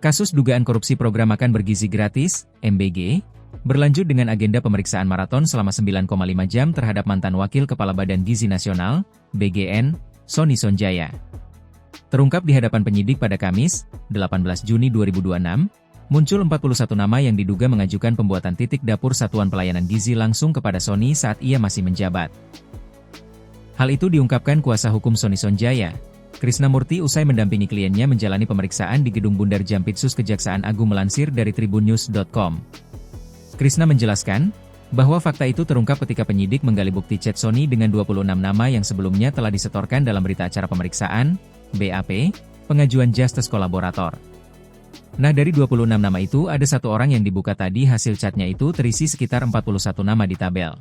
Kasus dugaan korupsi program makan bergizi gratis, MBG, berlanjut dengan agenda pemeriksaan maraton selama 9,5 jam terhadap mantan Wakil Kepala Badan Gizi Nasional, BGN, Sony Sonjaya. Terungkap di hadapan penyidik pada Kamis, 18 Juni 2026, muncul 41 nama yang diduga mengajukan pembuatan titik dapur Satuan Pelayanan Gizi langsung kepada Sony saat ia masih menjabat. Hal itu diungkapkan kuasa hukum Sony Sonjaya, Krisnamurti usai mendampingi kliennya menjalani pemeriksaan di Gedung Bundar Jampitsus Kejaksaan Agung melansir dari tribunnews.com. Krisna menjelaskan, bahwa fakta itu terungkap ketika penyidik menggali bukti chat Sony dengan 26 nama yang sebelumnya telah disetorkan dalam berita acara pemeriksaan, BAP, pengajuan justice kolaborator. Nah dari 26 nama itu ada satu orang yang dibuka tadi hasil chatnya itu terisi sekitar 41 nama di tabel.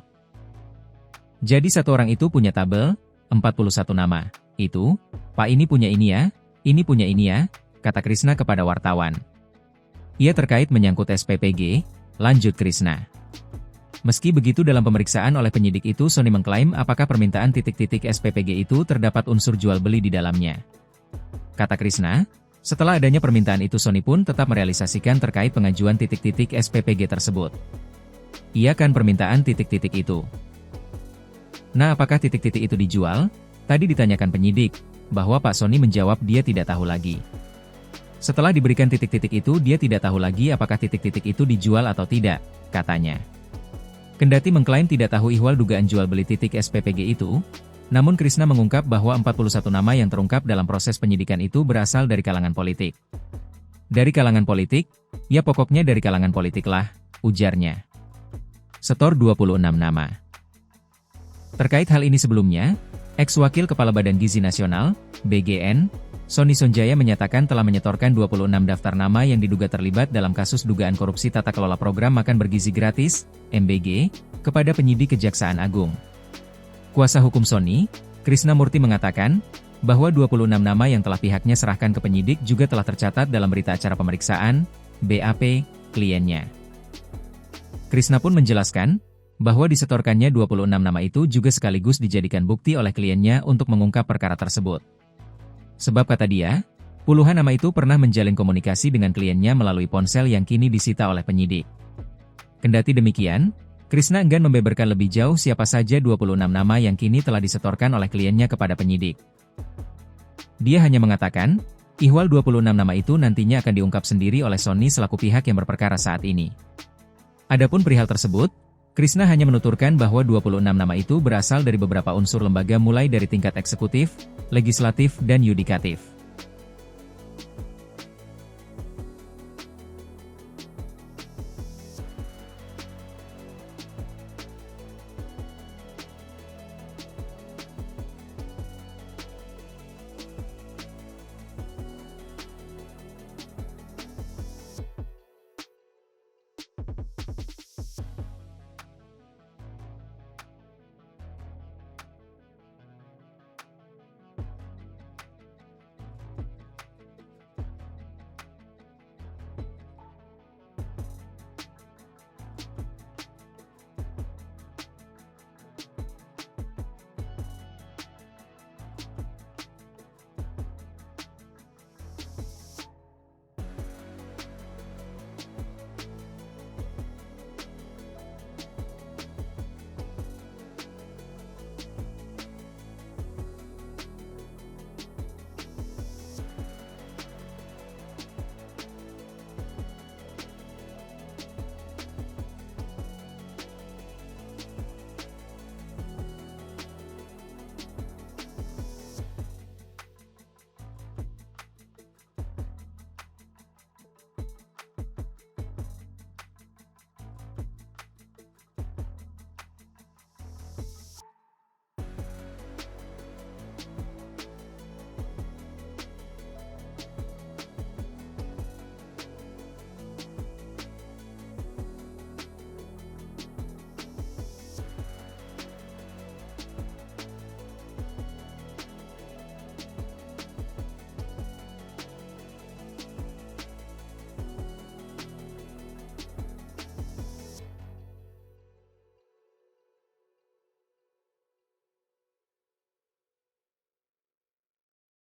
Jadi satu orang itu punya tabel, 41 nama. Itu, Pak ini punya ini ya, kata Krisna kepada wartawan. Ia terkait menyangkut SPPG, lanjut Krisna. Meski begitu dalam pemeriksaan oleh penyidik itu Sony mengklaim apakah permintaan titik-titik SPPG itu terdapat unsur jual beli di dalamnya. Kata Krisna, setelah adanya permintaan itu Sony pun tetap merealisasikan terkait pengajuan titik-titik SPPG tersebut. Ia kan permintaan titik-titik itu. Nah apakah titik-titik itu dijual? Tadi ditanyakan penyidik, bahwa Pak Sony menjawab dia tidak tahu lagi. Setelah diberikan titik-titik itu dia tidak tahu lagi apakah titik-titik itu dijual atau tidak, katanya. Kendati mengklaim tidak tahu ihwal dugaan jual beli titik SPPG itu, namun Krisna mengungkap bahwa 41 nama yang terungkap dalam proses penyidikan itu berasal dari kalangan politik. Dari kalangan politik? Ya pokoknya dari kalangan politik lah, ujarnya. Setor 26 nama. Terkait hal ini sebelumnya, Ex-Wakil Kepala Badan Gizi Nasional, BGN, Sony Sonjaya menyatakan telah menyetorkan 26 daftar nama yang diduga terlibat dalam kasus dugaan korupsi tata kelola program makan bergizi gratis, MBG, kepada penyidik Kejaksaan Agung. Kuasa hukum Sony, Krisnamurti mengatakan, bahwa 26 nama yang telah pihaknya serahkan ke penyidik juga telah tercatat dalam berita acara pemeriksaan, BAP, kliennya. Krisna pun menjelaskan, bahwa disetorkannya 26 nama itu juga sekaligus dijadikan bukti oleh kliennya untuk mengungkap perkara tersebut. Sebab kata dia, puluhan nama itu pernah menjalin komunikasi dengan kliennya melalui ponsel yang kini disita oleh penyidik. Kendati demikian, Krisna enggan membeberkan lebih jauh siapa saja 26 nama yang kini telah disetorkan oleh kliennya kepada penyidik. Dia hanya mengatakan, ihwal 26 nama itu nantinya akan diungkap sendiri oleh Sony selaku pihak yang berperkara saat ini. Adapun perihal tersebut, Krisna hanya menuturkan bahwa 26 nama itu berasal dari beberapa unsur lembaga mulai dari tingkat eksekutif, legislatif dan yudikatif.